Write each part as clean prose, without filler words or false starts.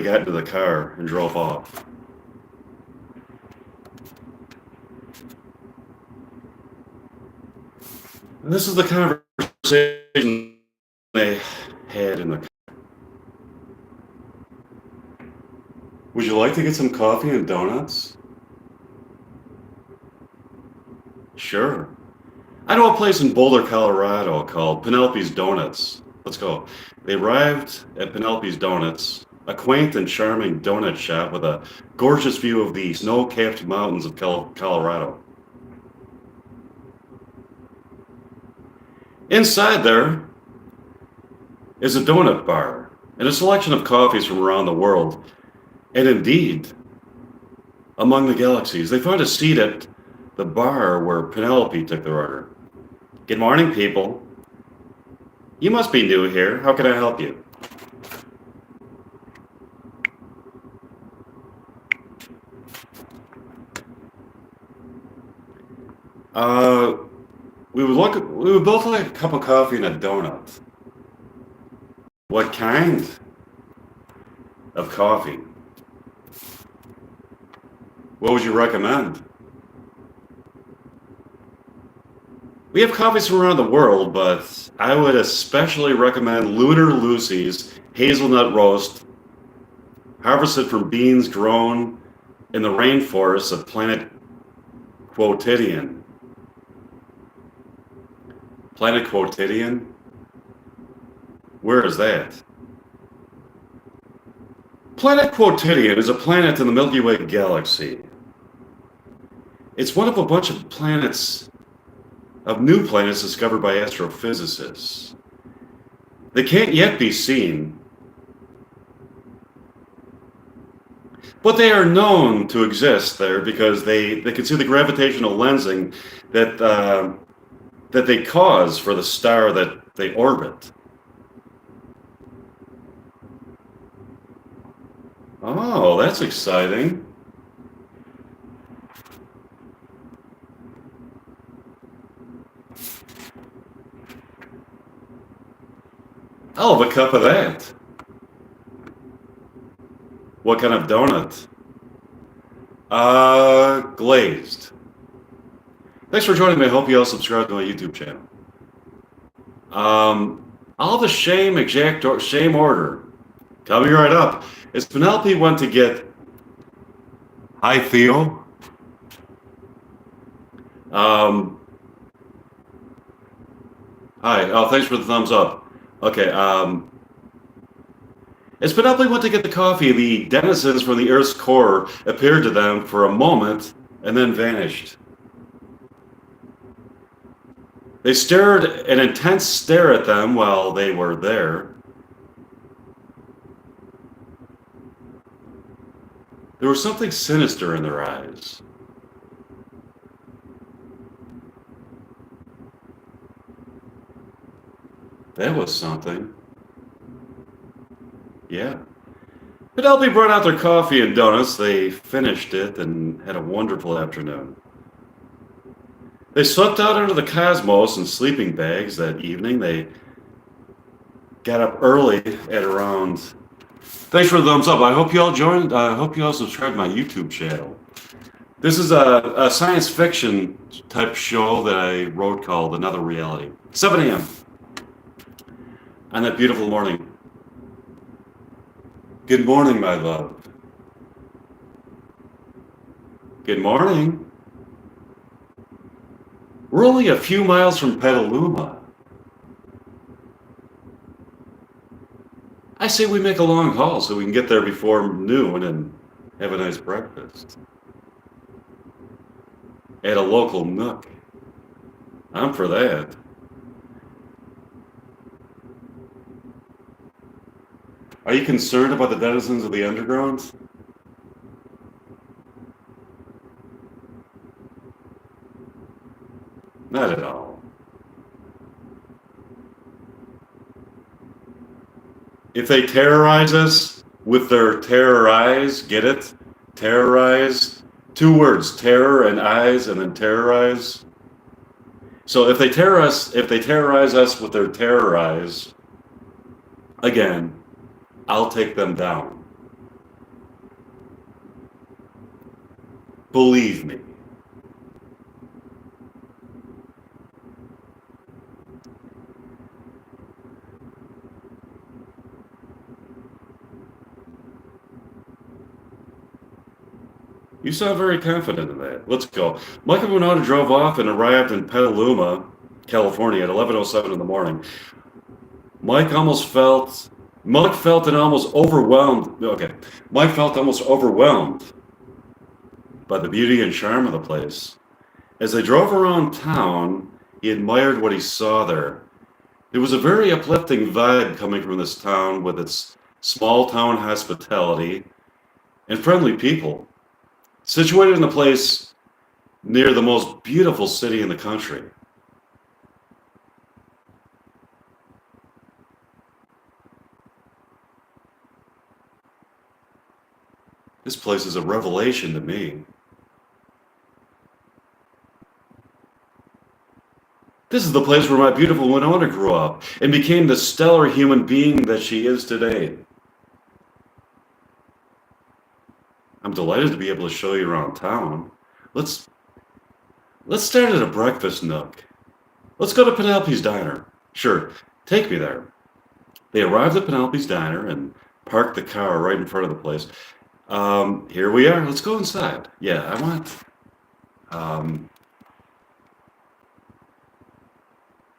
got into the car and drove off. And this is the conversation they had in the car. Would you like to get some coffee and donuts? Sure. I know a place in Boulder, Colorado called Penelope's Donuts. Let's go. They arrived at Penelope's Donuts, a quaint and charming donut shop with a gorgeous view of the snow-capped mountains of Colorado. Inside there is a donut bar and a selection of coffees from around the world. And indeed, among the galaxies, they found a seat at the bar where Penelope took their order. Good morning, people. You must be new here. How can I help you? Uh, we would both like a cup of coffee and a donut. What kind of coffee? What would you recommend? We have coffees from around the world, but I would especially recommend Lunar Lucy's hazelnut roast, harvested from beans grown in the rainforests of planet Quotidian. Planet Quotidian? Where is that? Planet Quotidian is a planet in the Milky Way galaxy. It's one of a bunch of new planets discovered by astrophysicists. They can't yet be seen, but they are known to exist there because they can see the gravitational lensing that they cause for the star that they orbit. Oh, that's exciting. I'll have a cup of that. What kind of donut? Glazed. Thanks for joining me. I hope you all subscribe to my YouTube channel. I'll have the same order. Coming right up. As Penelope went to get... Hi, Theo. Hi. Oh, thanks for the thumbs up. Okay, as Penelope went to get the coffee, the denizens from the Earth's core appeared to them for a moment and then vanished. They stared an intense stare at them while they were there. There was something sinister in their eyes. That was something. Yeah. Penelope brought out their coffee and donuts. They finished it and had a wonderful afternoon. They slept out under the cosmos in sleeping bags that evening. They got up early at around... Thanks for the thumbs up. I hope you all joined. I hope you all subscribe to my YouTube channel. This is a science fiction type show that I wrote called Another Reality. 7 a.m. on that beautiful morning. Good morning, my love. Good morning. We're only a few miles from Petaluma. I say we make a long haul so we can get there before noon and have a nice breakfast. At a local nook. I'm for that. Are you concerned about the denizens of the underground? Not at all. If they terrorize us with their terror eyes, get it? Terrorize. 2 words, terror and eyes, and then terrorize. So if they terrorize us with their terror eyes, again, I'll take them down. Believe me. You sound very confident in that. Let's go. Michael Winona drove off and arrived in Petaluma, California at 11:07 in the morning. Mike almost felt Mike felt an almost overwhelmed. Okay. Mike felt almost overwhelmed by the beauty and charm of the place. As they drove around town, he admired what he saw there. There was a very uplifting vibe coming from this town with its small town hospitality and friendly people. Situated in a place near the most beautiful city in the country. This place is a revelation to me. This is the place where my beautiful Winona grew up and became the stellar human being that she is today. I'm delighted to be able to show you around town. Let's let's start at a breakfast nook. Let's go to Penelope's Diner. Sure, take me there. They arrived at Penelope's Diner and parked the car right in front of the place. Here we are. Let's go inside. Yeah, um,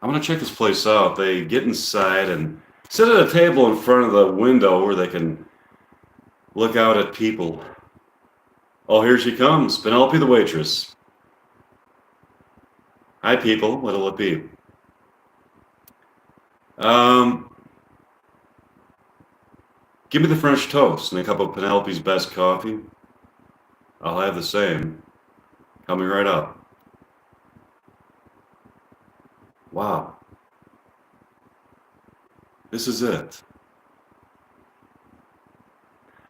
I want to check this place out. They get inside and sit at a table in front of the window where they can look out at people. Oh, here she comes, Penelope the waitress. Hi, people. What'll it be? Um, Give me the French toast and a cup of Penelope's best coffee. I'll have the same. Coming right up. Wow, this is it.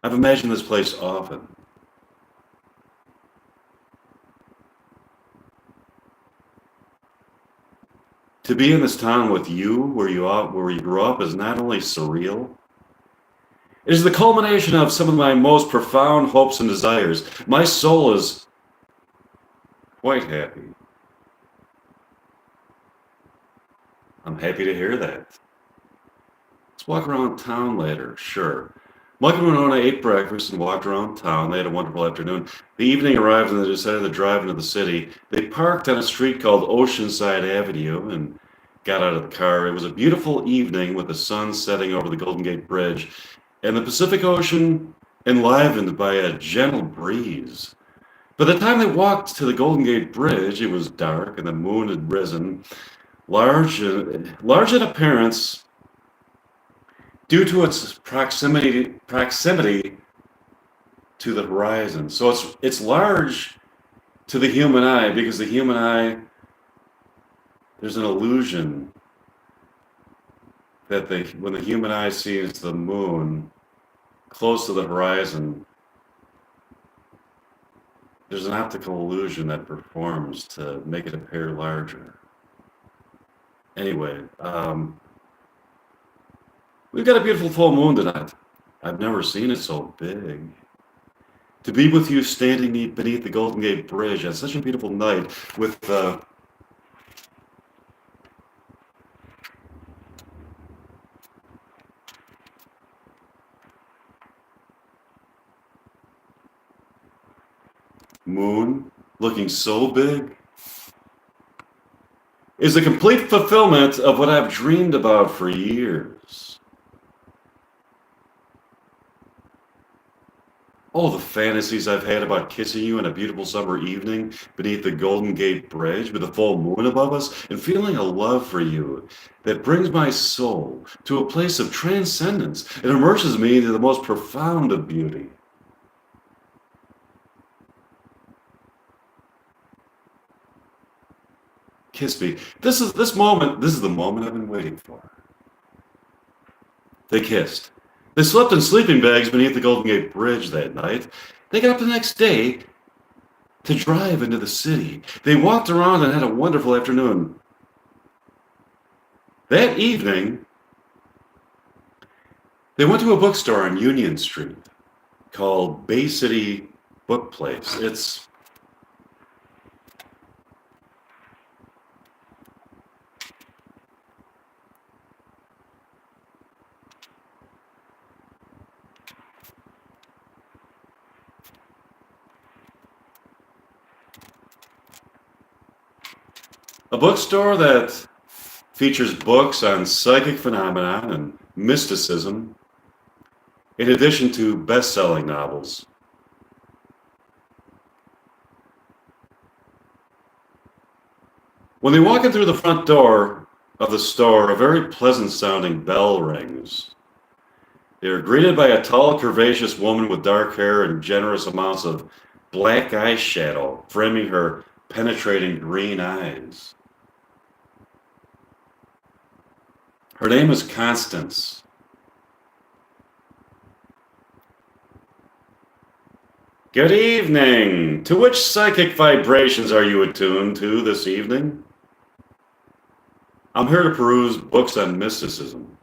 I've imagined this place often. To be in this town with you, where you grew up, is not only surreal. It is the culmination of some of my most profound hopes and desires. My soul is quite happy. I'm happy to hear that. Let's walk around town later, sure. Mike and Winona ate breakfast and walked around town. They had a wonderful afternoon. The evening arrived and they decided to drive into the city. They parked on a street called Oceanside Avenue and got out of the car. It was a beautiful evening with the sun setting over the Golden Gate Bridge and the Pacific Ocean enlivened by a gentle breeze. By the time they walked to the Golden Gate Bridge, it was dark and the moon had risen, large in appearance due to its proximity to the horizon. So it's large to the human eye because the human eye, there's an illusion that when the human eye sees the moon close to the horizon, there's an optical illusion that performs to make it appear larger. Anyway, we've got a beautiful full moon tonight. I've never seen it so big. To be with you standing beneath the Golden Gate Bridge on such a beautiful night with the moon looking so big is a complete fulfillment of what I've dreamed about for years. Oh, the fantasies I've had about kissing you on a beautiful summer evening beneath the Golden Gate Bridge with the full moon above us and feeling a love for you that brings my soul to a place of transcendence and immerses me into the most profound of beauty. Kiss me. This is the moment I've been waiting for. They kissed. They slept in sleeping bags beneath the Golden Gate Bridge that night. They got up the next day to drive into the city. They walked around and had a wonderful afternoon. That evening, they went to a bookstore on Union Street called Bay City Book Place. It's A bookstore that features books on psychic phenomena and mysticism, in addition to best-selling novels. When they walk in through the front door of the store, a very pleasant-sounding bell rings. They are greeted by a tall, curvaceous woman with dark hair and generous amounts of black eyeshadow framing her penetrating green eyes. Her name is Constance. Good evening. To which psychic vibrations are you attuned to this evening? I'm here to peruse books on mysticism.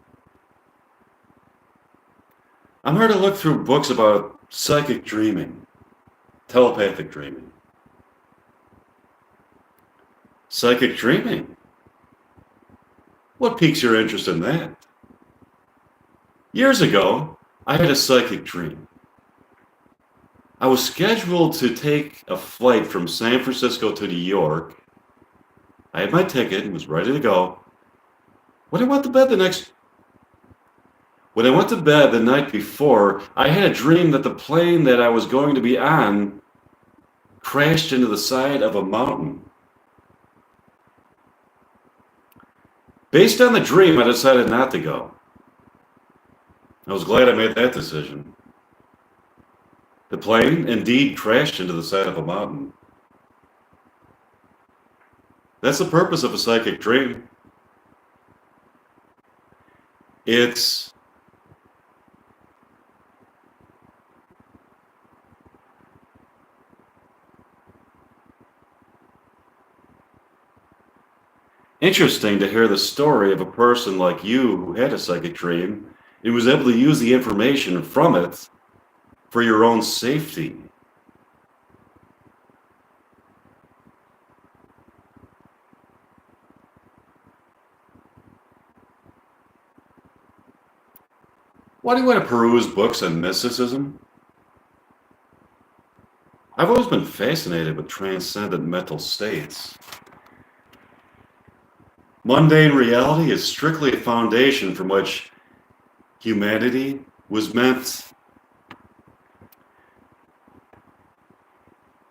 I'm here to look through books about psychic dreaming, telepathic dreaming. Psychic dreaming? What piques your interest in that? Years ago, I had a psychic dream. I was scheduled to take a flight from San Francisco to New York. I had my ticket and was ready to go. When I went to bed the night before, I had a dream that the plane that I was going to be on crashed into the side of a mountain. Based on the dream, I decided not to go. I was glad I made that decision. The plane indeed crashed into the side of a mountain. That's the purpose of a psychic dream. It's interesting to hear the story of a person like you who had a psychic dream and was able to use the information from it for your own safety. Why do you want to peruse books on mysticism? I've always been fascinated with transcendent mental states. Mundane reality is strictly a foundation from which humanity was meant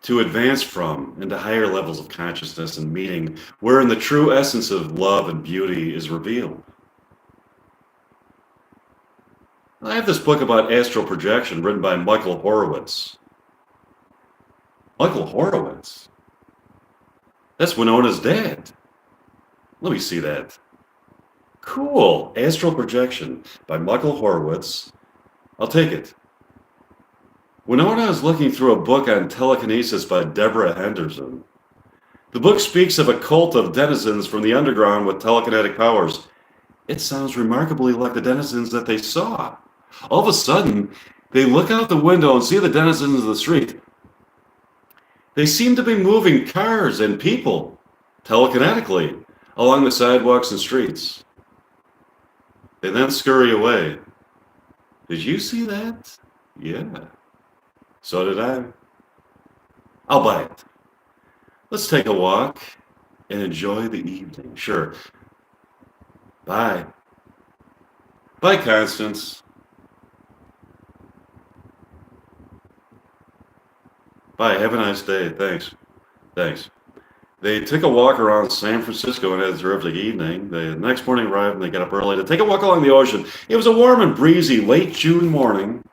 to advance from into higher levels of consciousness and meaning, wherein the true essence of love and beauty is revealed. I have this book about astral projection written by Michael Horowitz. Michael Horowitz? That's Winona's dad. Let me see that. Cool. Astral Projection by Michael Horowitz. I'll take it. Winona is looking through a book on telekinesis by Deborah Henderson. The book speaks of a cult of denizens from the underground with telekinetic powers. It sounds remarkably like the denizens that they saw. All of a sudden, they look out the window and see the denizens of the street. They seem to be moving cars and people telekinetically along the sidewalks and streets. They then scurry away. Did you see that? Yeah. So did I. I'll buy it. Let's take a walk and enjoy the evening. Sure. Bye. Bye, Constance. Bye. Have a nice day. Thanks. Thanks. They took a walk around San Francisco and had a terrific evening. The next morning arrived and they got up early to take a walk along the ocean. It was a warm and breezy late June morning.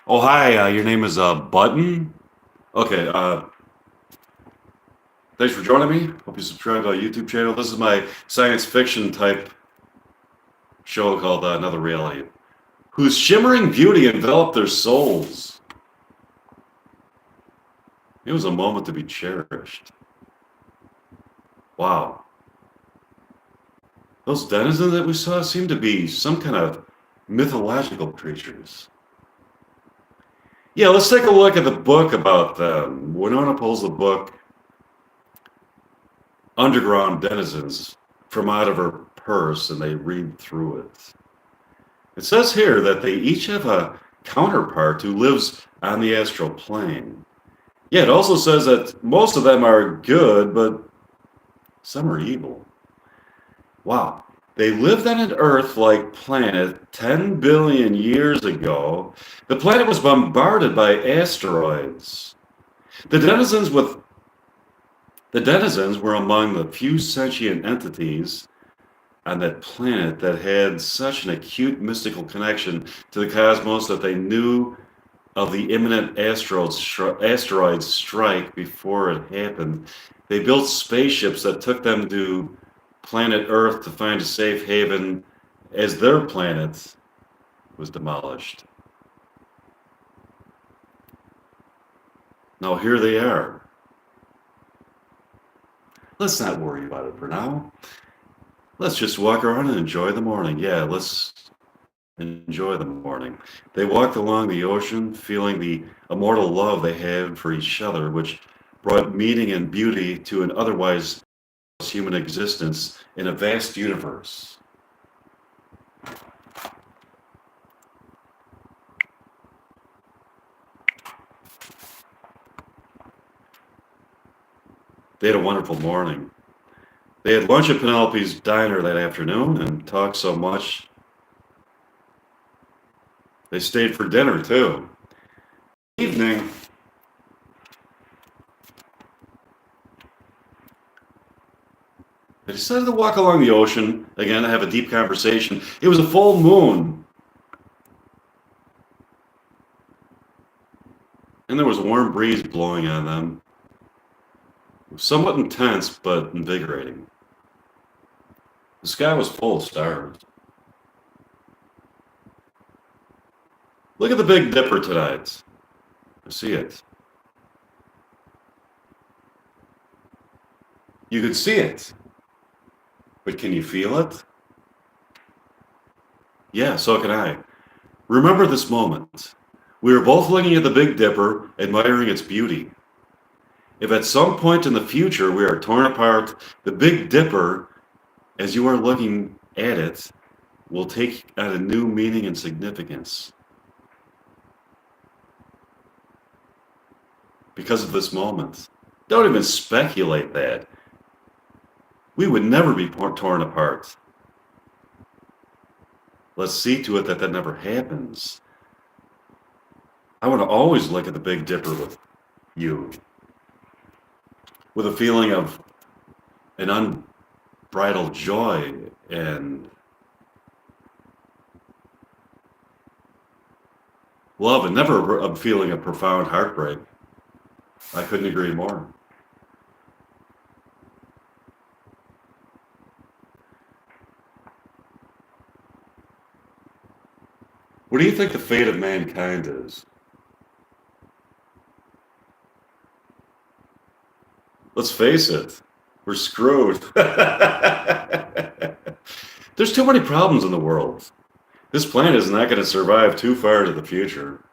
Oh, hi. Your name is Button? Okay. Thanks for joining me. Hope you subscribe to our YouTube channel. This is my science fiction type show called Another Reality, whose shimmering beauty enveloped their souls. It was a moment to be cherished. Wow. Those denizens that we saw seem to be some kind of mythological creatures. Yeah, let's take a look at the book about them. Winona pulls the book, Underground Denizens, from out of her purse, and they read through it. It says here that they each have a counterpart who lives on the astral plane. Yeah, it also says that most of them are good, but some are evil. Wow. They lived on an Earth-like planet 10 billion years ago. The planet was bombarded by asteroids. The denizens with the denizens were among the few sentient entities on that planet that had such an acute mystical connection to the cosmos that they knew of the imminent asteroid strike before it happened. They built spaceships that took them to planet Earth to find a safe haven as their planet was demolished. Now here they are. Let's not worry about it for now. Let's just walk around and enjoy the morning. Yeah, let's enjoy the morning. They walked along the ocean, feeling the immortal love they had for each other, which brought meaning and beauty to an otherwise human existence in a vast universe. They had a wonderful morning. They had lunch at Penelope's diner that afternoon and talked so much. They stayed for dinner too. Evening, they decided to walk along the ocean again to have a deep conversation. It was a full moon, and there was a warm breeze blowing on them. It was somewhat intense, but invigorating. The sky was full of stars. Look at the Big Dipper tonight. I see it. You could see it, but can you feel it? Yeah, so can I. Remember this moment. We were both looking at the Big Dipper, admiring its beauty. If at some point in the future we are torn apart, the Big Dipper, as you are looking at it, will take on a new meaning and significance. Because of this moment. Don't even speculate that. We would never be torn apart. Let's see to it that that never happens. I want to always look at the Big Dipper with you, with a feeling of an unbridled joy and love, and never a feeling of profound heartbreak. I couldn't agree more. What do you think the fate of mankind is? Let's face it, we're screwed. There's too many problems in the world. This planet is not going to survive too far into the future.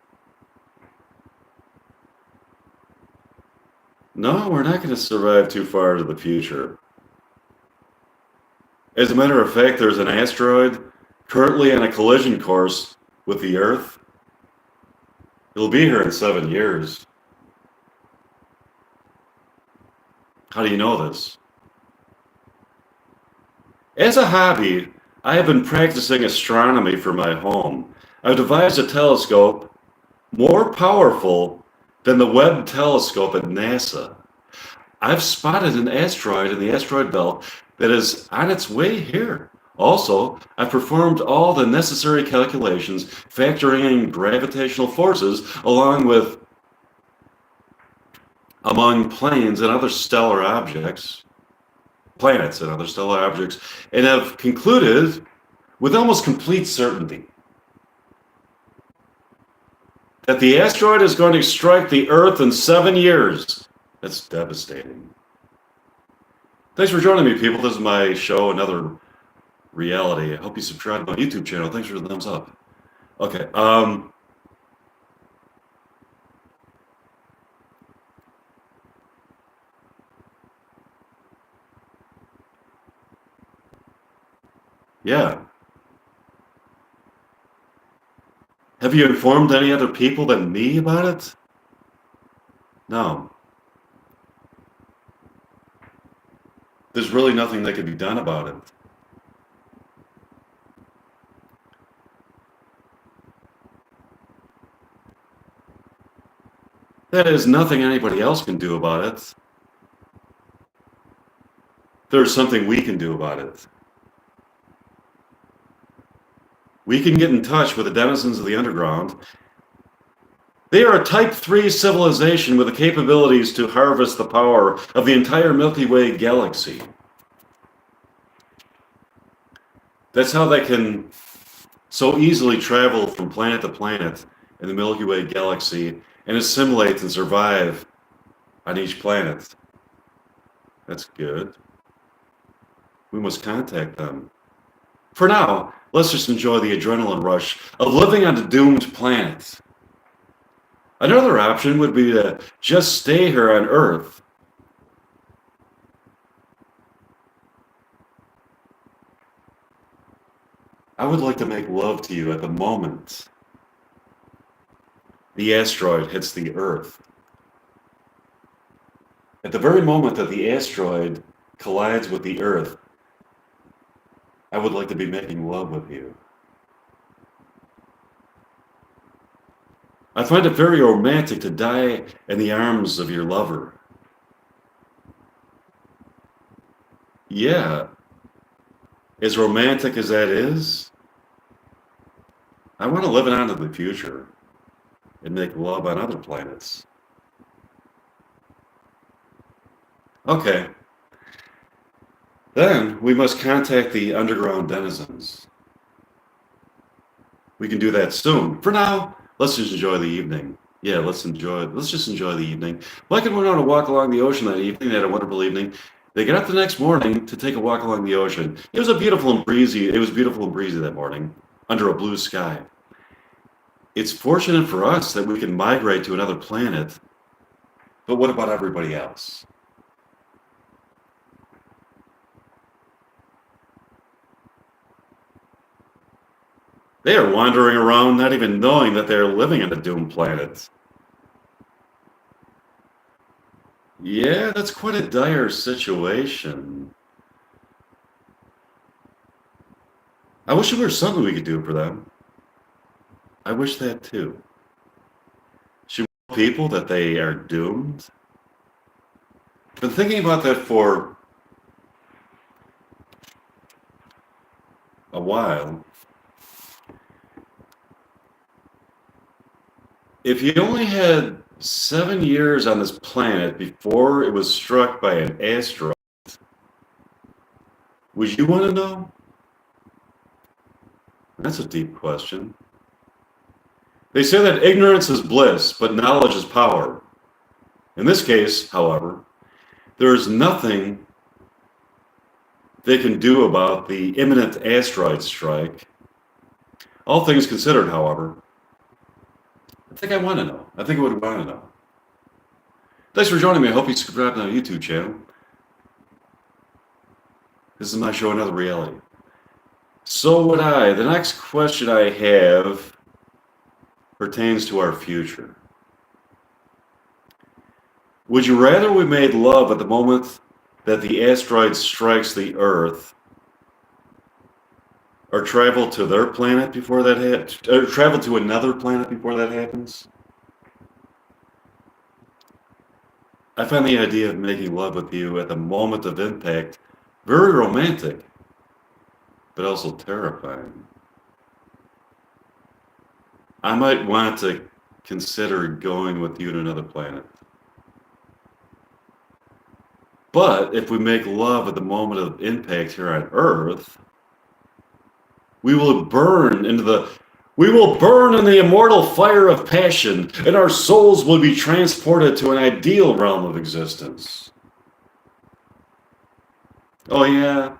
No, we're not going to survive too far into the future. As a matter of fact, there's an asteroid currently on a collision course with the Earth. It'll be here in 7 years. How do you know this? As a hobby, I have been practicing astronomy for my home. I've devised a telescope more powerful than the Webb telescope at NASA. I've spotted an asteroid in the asteroid belt that is on its way here. Also, I've performed all the necessary calculations, factoring in gravitational forces among planes and other stellar objects, planets and other stellar objects, and have concluded with almost complete certainty that the asteroid is going to strike the Earth in 7 years. That's devastating. Thanks for joining me, people. This is my show, Another Reality. I hope you subscribe to my YouTube channel. Thanks for the thumbs up. Okay. Yeah. Have you informed any other people than me about it? No. There's really nothing that can be done about it. That is nothing anybody else can do about it. There's something we can do about it. We can get in touch with the denizens of the underground. They are a Type 3 civilization with the capabilities to harvest the power of the entire Milky Way galaxy. That's how they can so easily travel from planet to planet in the Milky Way galaxy and assimilate and survive on each planet. That's good. We must contact them. For now, let's just enjoy the adrenaline rush of living on a doomed planet. Another option would be to just stay here on Earth. I would like to make love to you at the moment the asteroid hits the Earth. At the very moment that the asteroid collides with the Earth, I would like to be making love with you. I find it very romantic to die in the arms of your lover. Yeah, as romantic as that is, I want to live it on to the future and make love on other planets. Okay. Then we must contact the underground denizens. We can do that soon. For now, let's just enjoy the evening. Yeah, let's just enjoy the evening. Mike and went on a walk along the ocean that evening. They had a wonderful evening. They got up the next morning to take a walk along the ocean. It was beautiful and breezy that morning under a blue sky. It's fortunate for us that we can migrate to another planet, but what about everybody else? They are wandering around not even knowing that they're living on a doomed planet. Yeah, that's quite a dire situation. I wish there was something we could do for them. I wish that too. Should we tell people that they are doomed? I've been thinking about that for a while. If you only had 7 years on this planet before it was struck by an asteroid, would you want to know? That's a deep question. They say that ignorance is bliss, but knowledge is power. In this case, however, there is nothing they can do about the imminent asteroid strike. All things considered, however, I think I want to know. I think I would want to know. Thanks for joining me. I hope you subscribe to my YouTube channel. This is my show, Another Reality. So would I. The next question I have pertains to our future. Would you rather we made love at the moment that the asteroid strikes the Earth, or travel to their planet before that or travel to another planet before that happens? I find the idea of making love with you at the moment of impact very romantic, but also terrifying. I might want to consider going with you to another planet. But if we make love at the moment of impact here on Earth, we will burn in the immortal fire of passion, and our souls will be transported to an ideal realm of existence. Oh yeah?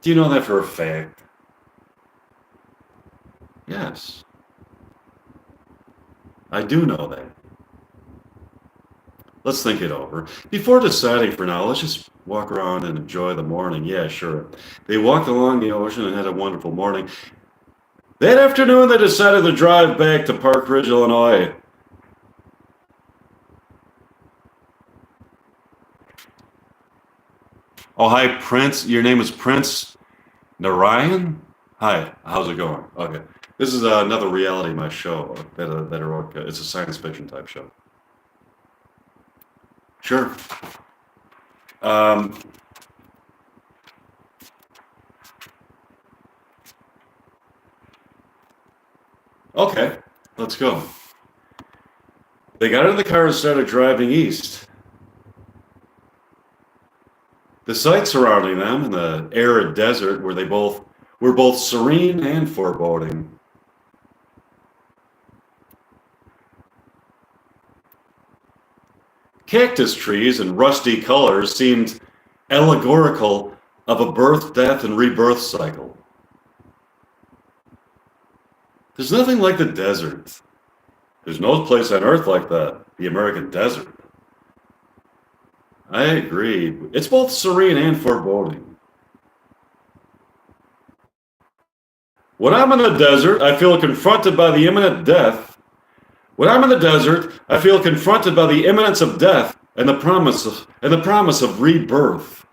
Do you know that for a fact? Yes. I do know that. Let's think it over. Before deciding for now, let's just walk around and enjoy the morning. Yeah, sure. They walked along the ocean and had a wonderful morning. That afternoon, they decided to drive back to Park Ridge, Illinois. Oh, hi, Prince. Your name is Prince Narayan? Hi, how's it going? Okay. This is another reality my show that I wrote. It's a science fiction type show. Sure. Um, okay, let's go. They got into the car and started driving east. The sights surrounding them in the arid desert were both serene and foreboding. Cactus trees in rusty colors seemed allegorical of a birth, death, and rebirth cycle. There's nothing like the desert. There's no place on earth like the American desert. I agree. It's both serene and foreboding. When I'm in the desert, I feel confronted by the imminent death. When I'm in the desert, I feel confronted by the imminence of death and the promise of rebirth.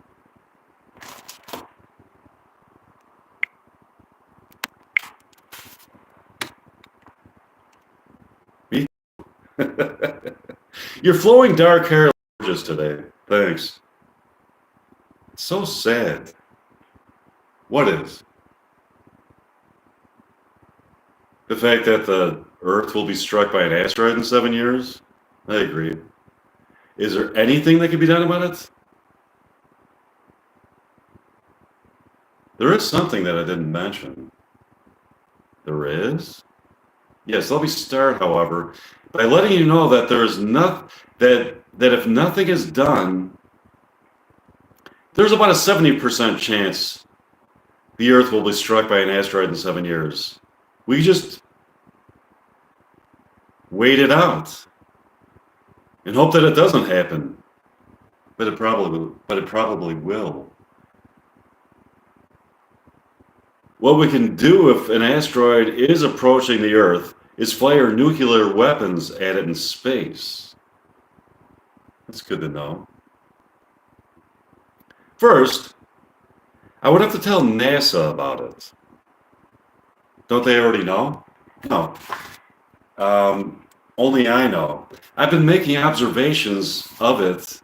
Me? Your flowing dark hair is gorgeous today. Thanks. It's so sad. What is? The fact that the Earth will be struck by an asteroid in 7 years? I agree. Is there anything that can be done about it? There is something that I didn't mention. There is? Yes, let me start, however, by letting you know that there is that if nothing is done, there's about a 70% chance the Earth will be struck by an asteroid in 7 years. We just wait it out and hope that it doesn't happen. But it probably will. What we can do if an asteroid is approaching the Earth is fire nuclear weapons at it in space. That's good to know. First, I would have to tell NASA about it. Don't they already know? No. Only I know. I've been making observations of it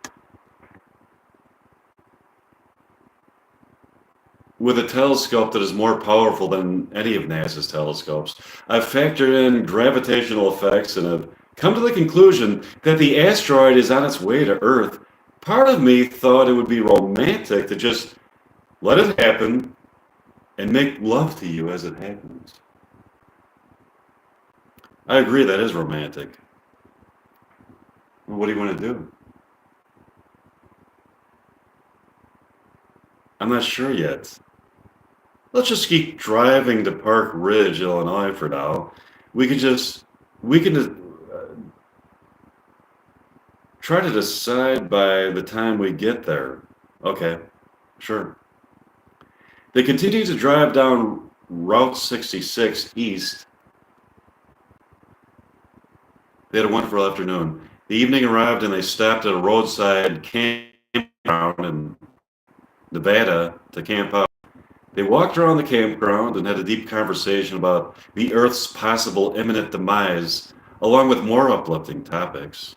with a telescope that is more powerful than any of NASA's telescopes. I've factored in gravitational effects and have come to the conclusion that the asteroid is on its way to Earth. Part of me thought it would be romantic to just let it happen and make love to you as it happens. I agree, that is romantic. What do you want to do? I'm not sure yet. Let's just keep driving to Park Ridge, Illinois for now. We can try to decide by the time we get there. Okay, sure. They continue to drive down Route 66 east. They had a wonderful afternoon. The evening arrived and they stopped at a roadside campground in Nevada to camp out. They walked around the campground and had a deep conversation about the Earth's possible imminent demise, along with more uplifting topics.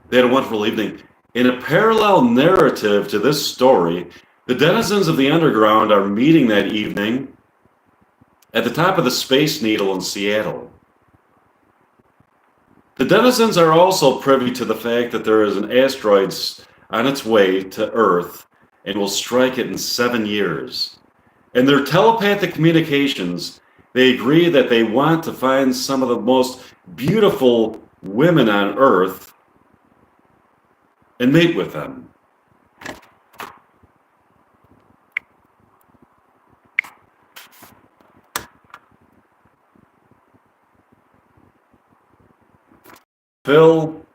They had a wonderful evening. In a parallel narrative to this story, the denizens of the underground are meeting that evening at the top of the Space Needle in Seattle. The denizens are also privy to the fact that there is an asteroid on its way to Earth and will strike it in 7 years. In their telepathic communications, they agree that they want to find some of the most beautiful women on Earth and mate with them. Phil,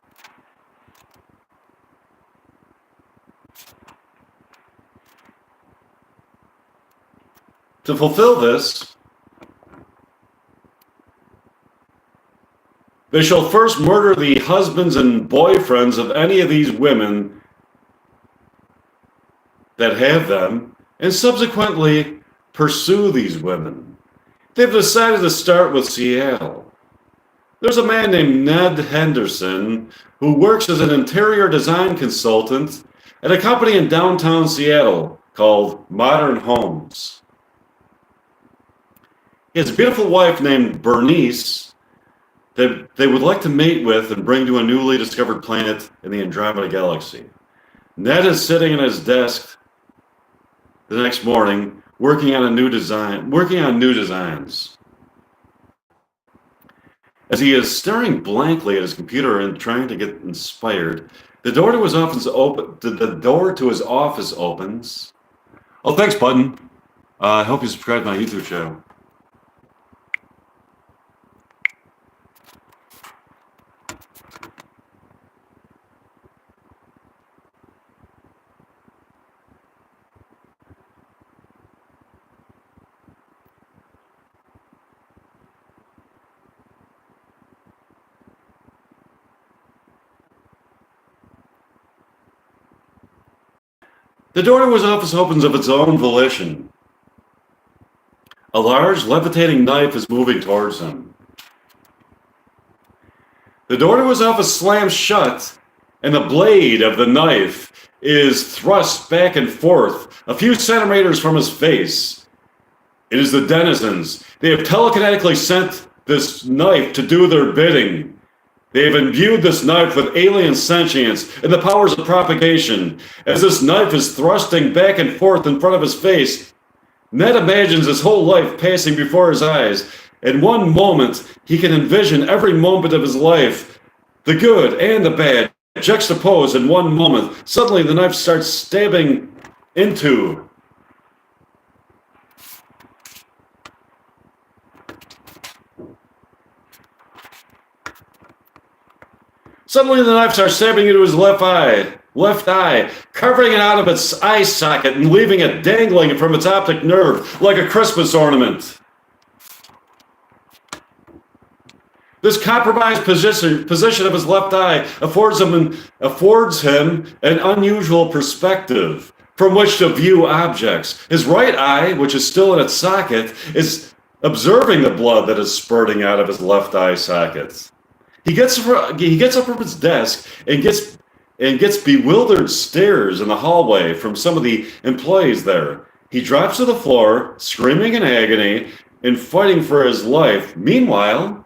To fulfill this, they shall first murder the husbands and boyfriends of any of these women that have them, and subsequently pursue these women. They've decided to start with Seattle. There's a man named Ned Henderson who works as an interior design consultant at a company in downtown Seattle called Modern Homes. He has a beautiful wife named Bernice that they would like to mate with and bring to a newly discovered planet in the Andromeda Galaxy. Ned is sitting at his desk the next morning working on new designs. As he is staring blankly at his computer and trying to get inspired, the door to his office opens. Oh, thanks, Button. I hope you subscribe to my YouTube channel. The door to his office opens of its own volition. A large, levitating knife is moving towards him. The door to his office slams shut, and the blade of the knife is thrust back and forth a few centimeters from his face. It is the denizens. They have telekinetically sent this knife to do their bidding. They have imbued this knife with alien sentience and the powers of propagation. As this knife is thrusting back and forth in front of his face, Ned imagines his whole life passing before his eyes. In one moment, he can envision every moment of his life, the good and the bad, juxtaposed in one moment. Suddenly, the knife starts stabbing into Suddenly, the knife starts stabbing into his left eye, carving it out of its eye socket and leaving it dangling from its optic nerve like a Christmas ornament. This compromised position of his left eye affords him an unusual perspective from which to view objects. His right eye, which is still in its socket, is observing the blood that is spurting out of his left eye socket. He gets up from his desk and gets bewildered stares in the hallway from some of the employees there. He drops to the floor, screaming in agony and fighting for his life. Meanwhile,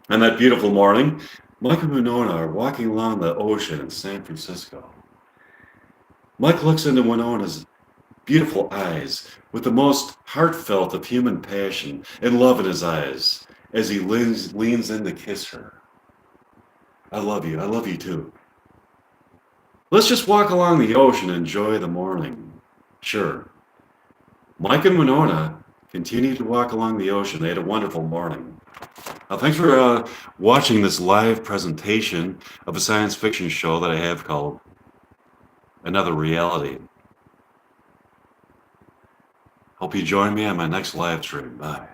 on that beautiful morning, Mike and Winona are walking along the ocean in San Francisco. Mike looks into Winona's beautiful eyes with the most heartfelt of human passion and love in his eyes as he leans in to kiss her. I love you too. Let's just walk along the ocean and enjoy the morning. Sure. Mike and Winona continued to walk along the ocean. They had a wonderful morning. Thanks for watching this live presentation of a science fiction show that I have called Another Reality. Hope you join me on my next live stream. Bye.